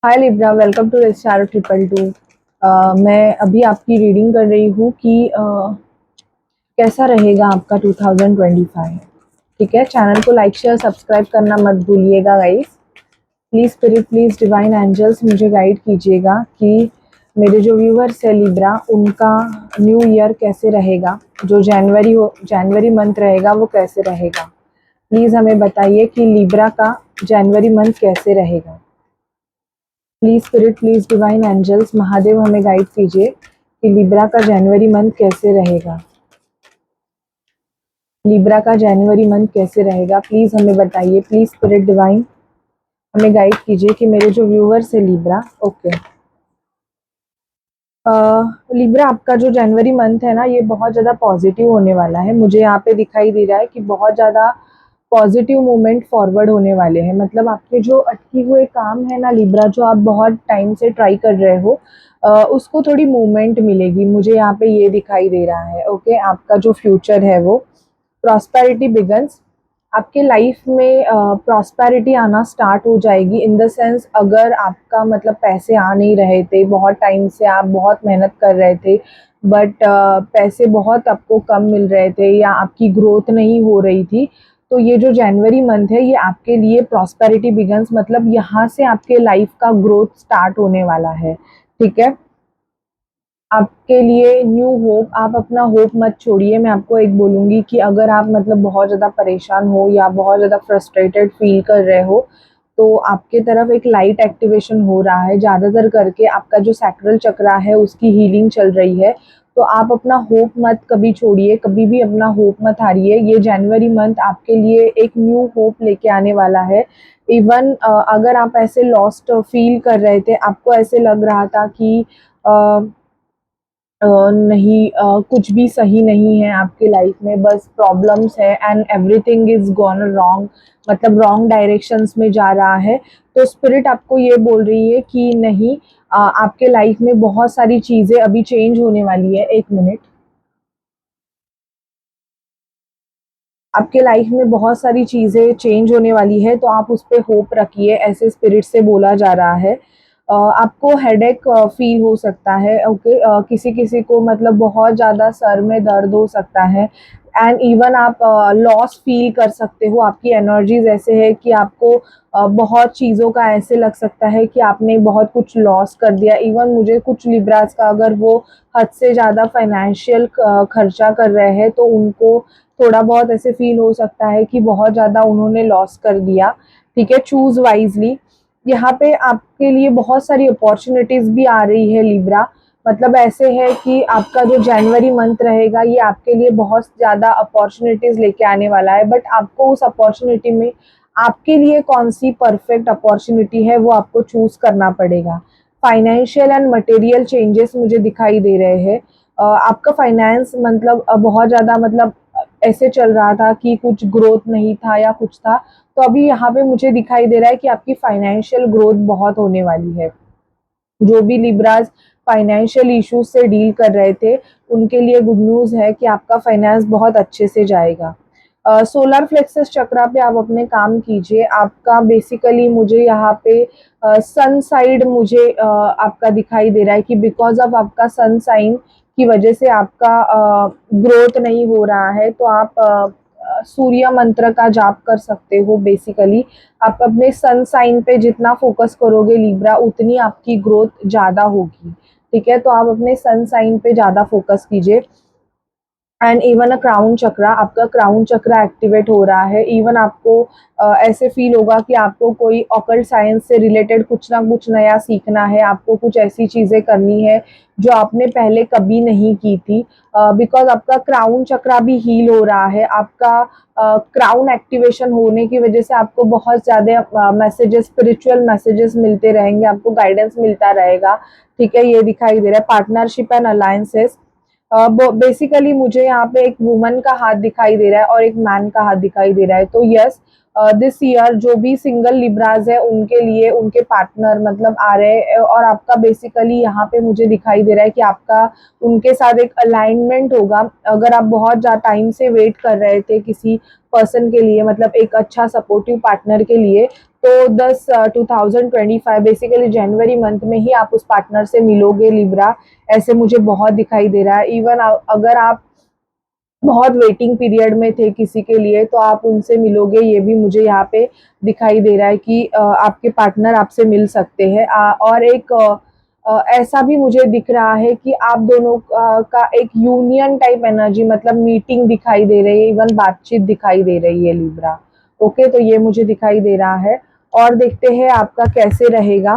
Hi Libra, welcome to star triple two. मैं अभी आपकी रीडिंग कर रही हूँ कि कैसा रहेगा आपका 2025। ठीक है, चैनल को लाइक शेयर सब्सक्राइब करना मत भूलिएगा guys. Please spirit, please divine angels मुझे गाइड कीजिएगा कि मेरे जो व्यूअर्स है लिब्रा, उनका न्यू ईयर कैसे रहेगा, जो जनवरी मंथ रहेगा वो कैसे रहेगा। प्लीज़ हमें बताइए कि लिब्रा का जनवरी मंथ कैसे रहेगा। Please spirit, please divine angels, Mahadev हमें गाइड कीजिए कि लिब्रा का जनवरी मंथ कैसे रहेगा। लिब्रा का जनवरी मंथ कैसे रहेगा, प्लीज हमें बताइए। प्लीज स्पिरिट डिवाइन हमें गाइड कीजिए कि मेरे जो व्यूअर्स है लिब्रा, ओके। लिब्रा, आपका जो जनवरी मंथ है ना, ये बहुत ज़्यादा पॉजिटिव होने वाला है। मुझे यहाँ पे दिखाई दे रहा है कि बहुत ज़्यादा पॉजिटिव मूवमेंट फॉरवर्ड होने वाले हैं। मतलब आपके जो अटके हुए काम है ना लिब्रा, जो आप बहुत टाइम से ट्राई कर रहे हो, उसको थोड़ी मूवमेंट मिलेगी। मुझे यहाँ पे ये दिखाई दे रहा है। ओके, आपका जो फ्यूचर है वो प्रॉस्पेरिटी बिगन्स। आपके लाइफ में प्रॉस्पेरिटी आना स्टार्ट हो जाएगी। इन द सेंस, अगर आपका मतलब पैसे आ नहीं रहे थे, बहुत टाइम से आप बहुत मेहनत कर रहे थे, बट पैसे बहुत आपको कम मिल रहे थे या आपकी ग्रोथ नहीं हो रही थी, तो ये जो जनवरी मंथ है ये आपके लिए प्रॉस्पेरिटी बिगन्स, मतलब यहाँ से आपके लाइफ का ग्रोथ स्टार्ट होने वाला है। ठीक है, आपके लिए न्यू होप। आप अपना होप मत छोड़िए। मैं आपको एक बोलूँगी कि अगर आप मतलब बहुत ज़्यादा परेशान हो या बहुत ज़्यादा फ्रस्ट्रेटेड फील कर रहे हो, तो आपके तरफ एक लाइट एक्टिवेशन हो रहा है। ज़्यादातर करके आपका जो सैक्रल चक्रा है उसकी हीलिंग चल रही है। तो आप अपना होप मत कभी छोड़िए, कभी भी अपना होप मत हारिए। ये जनवरी मंथ आपके लिए एक न्यू होप लेके आने वाला है। इवन अगर आप ऐसे लॉस्ट फील कर रहे थे, आपको ऐसे लग रहा था कि अ, नहीं, कुछ भी सही नहीं है आपकी लाइफ में, बस प्रॉब्लम्स है and everything is gone wrong, मतलब रॉन्ग डायरेक्शंस में जा रहा है। तो स्पिरिट आपको ये बोल रही है कि नहीं, आपके लाइफ में बहुत सारी चीज़ें अभी चेंज होने वाली है। एक मिनट। आपके लाइफ में बहुत सारी चीज़ें चेंज होने वाली है, तो आप उस पे होप रखिए, ऐसे स्पिरिट से बोला जा रहा है। आपको हेडेक फील हो सकता है। ओके, किसी किसी को मतलब बहुत ज़्यादा सर में दर्द हो सकता है एंड इवन आप लॉस फील कर सकते हो। आपकी एनर्जीज ऐसे है कि आपको बहुत चीज़ों का ऐसे लग सकता है कि आपने बहुत कुछ लॉस कर दिया। इवन मुझे कुछ लिब्रास का, अगर वो हद से ज़्यादा फाइनेंशियल खर्चा कर रहे हैं, तो उनको थोड़ा बहुत ऐसे फील हो सकता है कि बहुत ज़्यादा उन्होंने लॉस कर दिया। ठीक है, चूज़ वाइज़ली। यहाँ पे आपके लिए बहुत सारी अपॉर्चुनिटीज़ भी आ रही है लिब्रा। मतलब ऐसे है कि आपका जो जनवरी मंथ रहेगा ये आपके लिए बहुत ज़्यादा अपॉर्चुनिटीज़ लेके आने वाला है, बट आपको उस अपॉर्चुनिटी में आपके लिए कौन सी परफेक्ट अपॉर्चुनिटी है वो आपको चूज़ करना पड़ेगा। फाइनेंशियल एंड मटेरियल चेंजेस मुझे दिखाई दे रहे हैं। आपका फाइनेंस मतलब बहुत ज़्यादा मतलब ऐसे चल रहा था कि कुछ ग्रोथ नहीं था या कुछ था, तो अभी यहाँ पे मुझे दिखाई दे रहा है कि आपकी फाइनेंशियल ग्रोथ बहुत होने वाली है। जो भी लिब्राज फाइनेंशियल इश्यूज से डील कर रहे थे, उनके लिए गुड न्यूज़ है कि आपका फाइनेंस बहुत अच्छे से जाएगा। सोलर फ्लेक्सस चक्रा पे आप अपने काम कीजिए। आपका बेसिकली मुझे यहाँ पे सन साइड मुझे आपका दिखाई दे रहा है कि बिकॉज ऑफ आपका सन साइन की वजह से आपका ग्रोथ नहीं हो रहा है, तो आप सूर्य मंत्र का जाप कर सकते हो। बेसिकली आप अपने सन साइन पे जितना फोकस करोगे लिब्रा, उतनी आपकी ग्रोथ ज़्यादा होगी। ठीक है, तो आप अपने सन साइन पे ज़्यादा फोकस कीजिए। एंड इवन अ क्राउन चक्रा, आपका क्राउन चक्रा एक्टिवेट हो रहा है। इवन आपको ऐसे फील होगा कि आपको कोई ऑकल्ट साइंस से रिलेटेड कुछ ना कुछ नया सीखना है, आपको कुछ ऐसी चीज़ें करनी है जो आपने पहले कभी नहीं की थी। बिकॉज आपका क्राउन चक्रा भी हील हो रहा है। आपका क्राउन एक्टिवेशन होने की वजह से आपको बहुत ज़्यादा मैसेजेस, स्पिरिचुअल मैसेजेस मिलते रहेंगे, आपको गाइडेंस मिलता रहेगा। ठीक है, ये दिखाई दे रहा है पार्टनरशिप एंड अलायंसेस। बेसिकली मुझे यहाँ पे एक वुमन का हाथ दिखाई दे रहा है और एक मैन का हाथ दिखाई दे रहा है। तो यस, दिस ईयर जो भी सिंगल लिब्राज है उनके लिए उनके पार्टनर मतलब आ रहे हैं, और आपका बेसिकली यहाँ पे मुझे दिखाई दे रहा है कि आपका उनके साथ एक अलाइनमेंट होगा। अगर आप बहुत ज़्यादा टाइम से वेट कर रहे थे किसी पर्सन के लिए, मतलब एक अच्छा सपोर्टिव पार्टनर के लिए, तो 10/2025 बेसिकली जनवरी मंथ में ही आप उस पार्टनर से मिलोगे लिब्रा, ऐसे मुझे बहुत दिखाई दे रहा है। इवन अगर आप बहुत वेटिंग पीरियड में थे किसी के लिए तो आप उनसे मिलोगे, ये भी मुझे यहाँ पे दिखाई दे रहा है कि आपके पार्टनर आपसे मिल सकते हैं। और एक ऐसा भी मुझे दिख रहा है कि आप दोनों का एक यूनियन टाइप एनर्जी, मतलब मीटिंग दिखाई दे रही है, इवन बातचीत दिखाई दे रही है लिब्रा। ओके, तो ये मुझे दिखाई दे रहा है। और देखते हैं आपका कैसे रहेगा।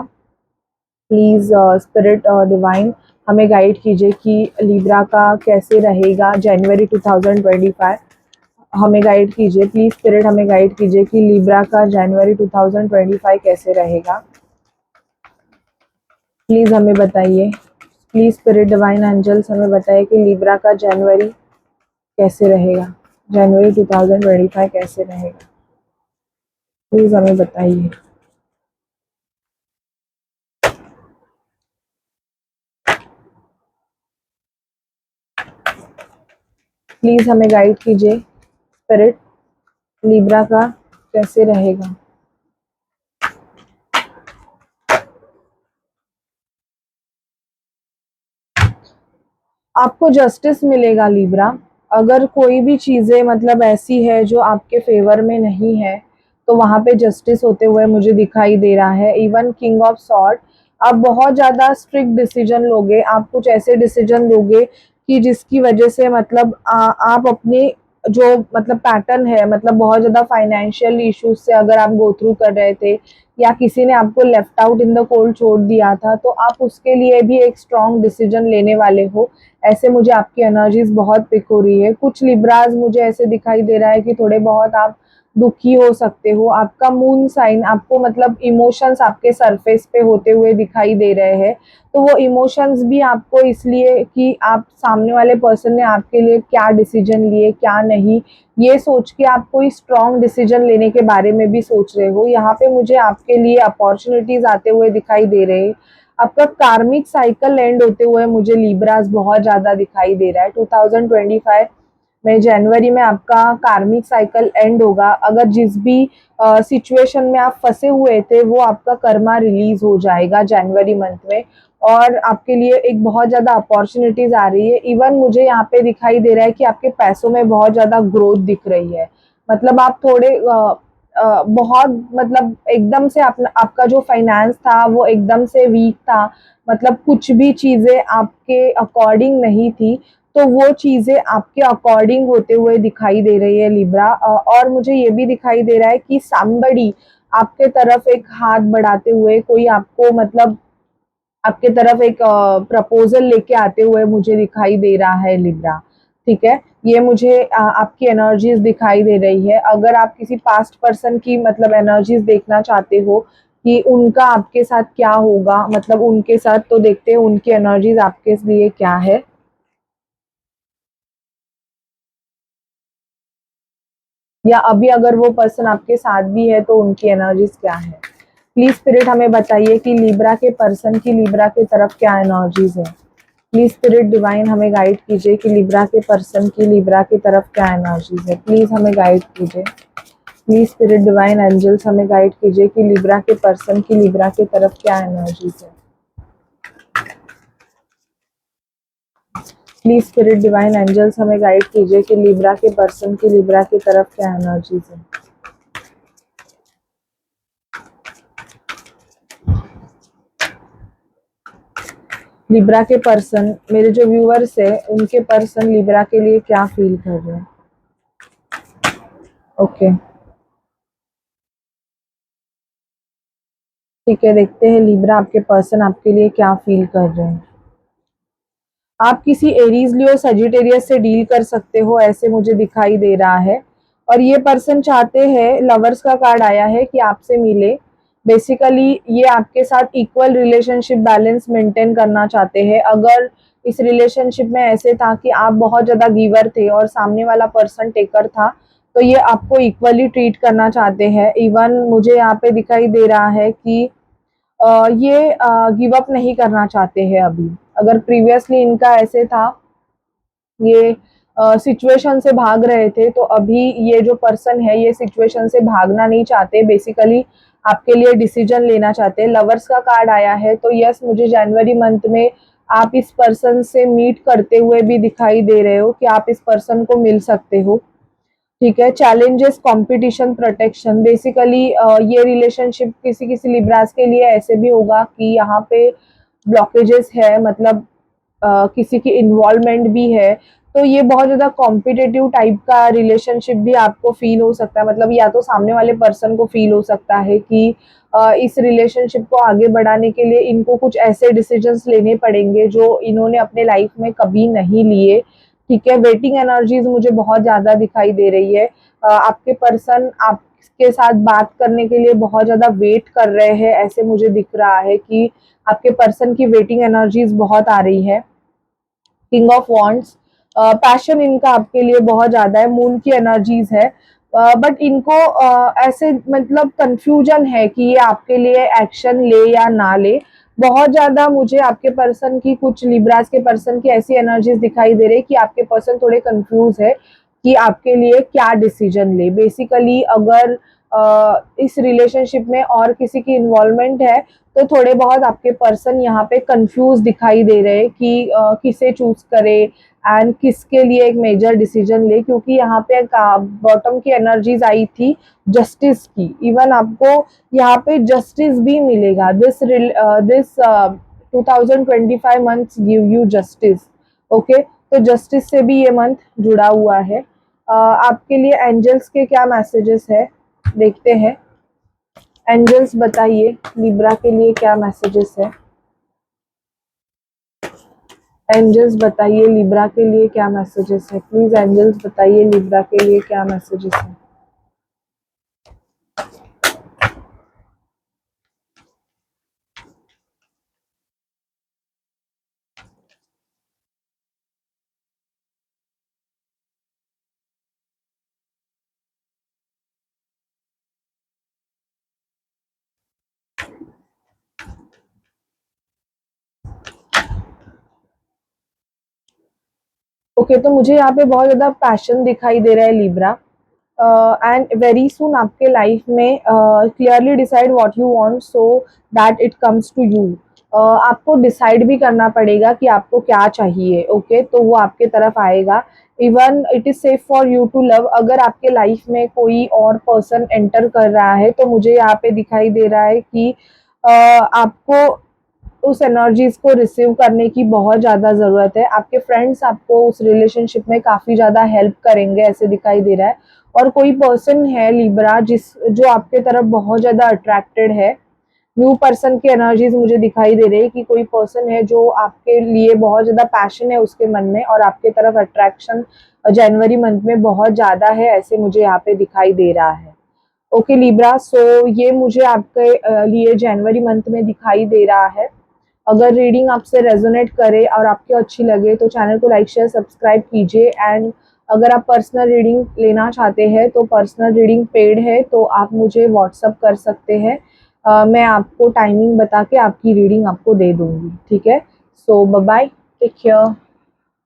प्लीज स्पिरिट डिवाइन हमें गाइड कीजिए कि लिब्रा का कैसे रहेगा जनवरी 2025। हमें गाइड कीजिए प्लीज स्पिरिट, हमें गाइड कीजिए कि लिब्रा का जनवरी 2025 कैसे रहेगा। प्लीज हमें बताइए, प्लीज स्पिरिट डिवाइन एंजल्स हमें बताइए कि लिब्रा का जनवरी कैसे रहेगा, जनवरी 2025 कैसे रहेगा। प्लीज हमें बताइए। प्लीज हमें गाइड कीजिए स्पिरिट, लिब्रा का कैसे रहेगा। आपको जस्टिस मिलेगा लिब्रा। अगर कोई भी चीज़ें मतलब ऐसी है जो आपके फेवर में नहीं है, तो वहाँ पे जस्टिस होते हुए मुझे दिखाई दे रहा है। इवन किंग ऑफ सॉर्ड, आप बहुत ज़्यादा स्ट्रिक्ट डिसीजन लोगे, आप कुछ ऐसे डिसीजन लोगे कि जिसकी वजह से मतलब आप अपने जो मतलब पैटर्न है, मतलब बहुत ज़्यादा फाइनेंशियल इश्यूज से अगर आप गो थ्रू कर रहे थे या किसी ने आपको left out in the cold छोड़ दिया था, तो आप उसके लिए भी एक स्ट्रॉन्ग डिसीजन लेने वाले हो। ऐसे मुझे आपकी एनर्जीज बहुत पिक हो रही है। कुछ लिब्राज मुझे ऐसे दिखाई दे रहा है कि थोड़े बहुत आप दुखी हो सकते हो। आपका मून साइन आपको मतलब इमोशंस आपके सरफेस पे होते हुए दिखाई दे रहे हैं। तो वो इमोशंस भी आपको इसलिए कि आप सामने वाले पर्सन ने आपके लिए क्या डिसीजन लिए क्या नहीं, ये सोच के आप कोई स्ट्रॉन्ग डिसीजन लेने के बारे में भी सोच रहे हो। यहाँ पे मुझे आपके लिए अपॉर्चुनिटीज आते हुए दिखाई दे रहे हैं। आपका कार्मिक साइकिल एंड होते हुए मुझे लिब्रास बहुत ज़्यादा दिखाई दे रहा है। 2025 में जनवरी में आपका कार्मिक साइकिल एंड होगा। अगर जिस भी सिचुएशन में आप फंसे हुए थे वो आपका कर्मा रिलीज हो जाएगा जनवरी मंथ में, और आपके लिए एक बहुत ज़्यादा अपॉर्चुनिटीज आ रही है। इवन मुझे यहाँ पे दिखाई दे रहा है कि आपके पैसों में बहुत ज़्यादा ग्रोथ दिख रही है। मतलब आप थोड़े बहुत मतलब एकदम से आपका जो फाइनेंस था वो एकदम से वीक था, मतलब कुछ भी चीज़ें आपके अकॉर्डिंग नहीं थी, तो वो चीज़ें आपके अकॉर्डिंग होते हुए दिखाई दे रही है लिब्रा। और मुझे ये भी दिखाई दे रहा है कि समबडी आपके तरफ एक हाथ बढ़ाते हुए, कोई आपको मतलब आपके तरफ एक प्रपोजल लेके आते हुए मुझे दिखाई दे रहा है लिब्रा। ठीक है, ये मुझे आपकी एनर्जीज दिखाई दे रही है। अगर आप किसी पास्ट पर्सन की मतलब एनर्जीज देखना चाहते हो कि उनका आपके साथ क्या होगा, मतलब उनके साथ, तो देखते हैं उनकी एनर्जीज आपके लिए क्या है। या अभी अगर वो पर्सन आपके साथ भी है तो उनकी एनर्जीज क्या है। प्लीज स्पिरिट हमें बताइए कि लिब्रा के पर्सन की लिब्रा की तरफ क्या एनर्जीज है। प्लीज स्पिरिट डिवाइन हमें गाइड कीजिए कि लिब्रा के पर्सन की लिब्रा की तरफ क्या एनर्जीज है। प्लीज हमें गाइड कीजिए। प्लीज स्पिरिट डिवाइन एंजल्स हमें गाइड कीजिए कि लिब्रा के पर्सन की लिब्रा की तरफ क्या एनर्जीज है। प्लीज स्पिरिट डिवाइन एंजल्स हमें गाइड कीजिए कि लिब्रा के पर्सन की लिब्रा की तरफ क्या एनर्जीज है। लिब्रा के पर्सन, मेरे जो व्यूअर्स है उनके पर्सन लिब्रा के लिए क्या फील कर रहे हैं। ओके, ठीक है, देखते हैं लिब्रा आपके पर्सन आपके लिए क्या फील कर रहे हैं। आप किसी एरीज लियो सजिटेरियस से डील कर सकते हो, ऐसे मुझे दिखाई दे रहा है। और ये पर्सन चाहते हैं, लवर्स का कार्ड आया है, कि आपसे मिले। बेसिकली ये आपके साथ इक्वल रिलेशनशिप बैलेंस मेंटेन करना चाहते हैं। अगर इस रिलेशनशिप में ऐसे था कि आप बहुत ज़्यादा गिवर थे और सामने वाला पर्सन टेकर था, तो ये आपको इक्वली ट्रीट करना चाहते हैं। इवन मुझे यहाँ पे दिखाई दे रहा है कि ये गिव अप नहीं करना चाहते हैं अभी। अगर प्रीवियसली इनका ऐसे था, ये सिचुएशन से भाग रहे थे, तो अभी ये जो पर्सन है ये सिचुएशन से भागना नहीं चाहते। बेसिकली आपके लिए डिसीजन लेना चाहते हैं। लवर्स का कार्ड आया है, तो यस मुझे जनवरी मंथ में आप इस पर्सन से मीट करते हुए भी दिखाई दे रहे हो कि आप इस पर्सन को मिल सकते हो। ठीक है, चैलेंजेस, कंपटीशन, प्रोटेक्शन, बेसिकली ये रिलेशनशिप किसी किसी लिब्रास के लिए ऐसे भी होगा कि यहाँ पे ब्लॉकेजेस है, मतलब किसी की इन्वॉल्वमेंट भी है, तो ये बहुत ज़्यादा कॉम्पिटिटिव टाइप का रिलेशनशिप भी आपको फील हो सकता है। मतलब या तो सामने वाले पर्सन को फील हो सकता है कि इस रिलेशनशिप को आगे बढ़ाने के लिए इनको कुछ ऐसे डिसीजंस लेने पड़ेंगे जो इन्होंने अपने लाइफ में कभी नहीं लिए। ठीक है, वेटिंग एनर्जीज मुझे बहुत ज़्यादा दिखाई दे रही है। आपके पर्सन आपके साथ बात करने के लिए बहुत ज़्यादा वेट कर रहे हैं, ऐसे मुझे दिख रहा है कि आपके पर्सन की वेटिंग एनर्जीज बहुत आ रही है। किंग ऑफ वॉन्ड्स, पैशन इनका आपके लिए बहुत ज्यादा है। मून की एनर्जीज है, बट इनको ऐसे मतलब कंफ्यूजन है कि ये आपके लिए एक्शन ले या ना ले। बहुत ज्यादा मुझे आपके पर्सन की, कुछ लिब्रास के पर्सन की ऐसी एनर्जीज दिखाई दे रही है कि आपके पर्सन थोड़े कंफ्यूज है कि आपके लिए क्या डिसीजन ले। बेसिकली अगर इस रिलेशनशिप में और किसी की इन्वॉल्वमेंट है तो थोड़े बहुत आपके पर्सन यहाँ पे कंफ्यूज दिखाई दे रहे हैं कि किसे चूज करे एंड किसके लिए एक मेजर डिसीजन ले, क्योंकि यहाँ पे बॉटम की एनर्जीज आई थी जस्टिस की। इवन आपको यहाँ पे जस्टिस भी मिलेगा। This 2025 months give you justice. Okay, तो जस्टिस से भी ये मंथ जुड़ा हुआ है। आपके लिए एंजल्स के क्या मैसेजेस है देखते हैं। एंजल्स बताइए लिब्रा के लिए क्या मैसेजेस है। एंजल्स बताइए लिब्रा के लिए क्या मैसेजेस है। प्लीज एंजल्स बताइए लिब्रा के लिए क्या मैसेजेस है। ओके, तो मुझे यहाँ पे बहुत ज्यादा पैशन दिखाई दे रहा है लिब्रा, एंड वेरी सुन आपके लाइफ में clearly decide what you want so that it comes to you. आपको डिसाइड भी करना पड़ेगा कि आपको क्या चाहिए। ओके, तो वो आपके तरफ आएगा। Even it is safe for you to love. अगर आपके लाइफ में कोई और पर्सन एंटर कर रहा है तो मुझे यहाँ पे दिखाई दे रहा है कि आपको उस एनर्जीज को रिसीव करने की बहुत ज़्यादा ज़रूरत है। आपके फ्रेंड्स आपको उस रिलेशनशिप में काफ़ी ज़्यादा हेल्प करेंगे, ऐसे दिखाई दे रहा है। और कोई पर्सन है लिब्रा जो आपके तरफ बहुत ज़्यादा अट्रैक्टेड है। न्यू पर्सन की एनर्जीज मुझे दिखाई दे रही है कि कोई पर्सन है जो आपके लिए बहुत ज़्यादा पैशन है उसके मन में, और आपके तरफ अट्रैक्शन जनवरी मंथ में बहुत ज़्यादा है, ऐसे मुझे यहाँ पे दिखाई दे रहा है। ओके लिब्रा, सो ये मुझे आपके लिए जनवरी मंथ में दिखाई दे रहा है। अगर रीडिंग आपसे रेजोनेट करे और आपको अच्छी लगे तो चैनल को लाइक शेयर सब्सक्राइब कीजिए। एंड अगर आप पर्सनल रीडिंग लेना चाहते हैं तो पर्सनल रीडिंग पेड है, तो आप मुझे व्हाट्सअप कर सकते हैं। मैं आपको टाइमिंग बता के आपकी रीडिंग आपको दे दूंगी। ठीक है, सो बाय बाय, टेक केयर।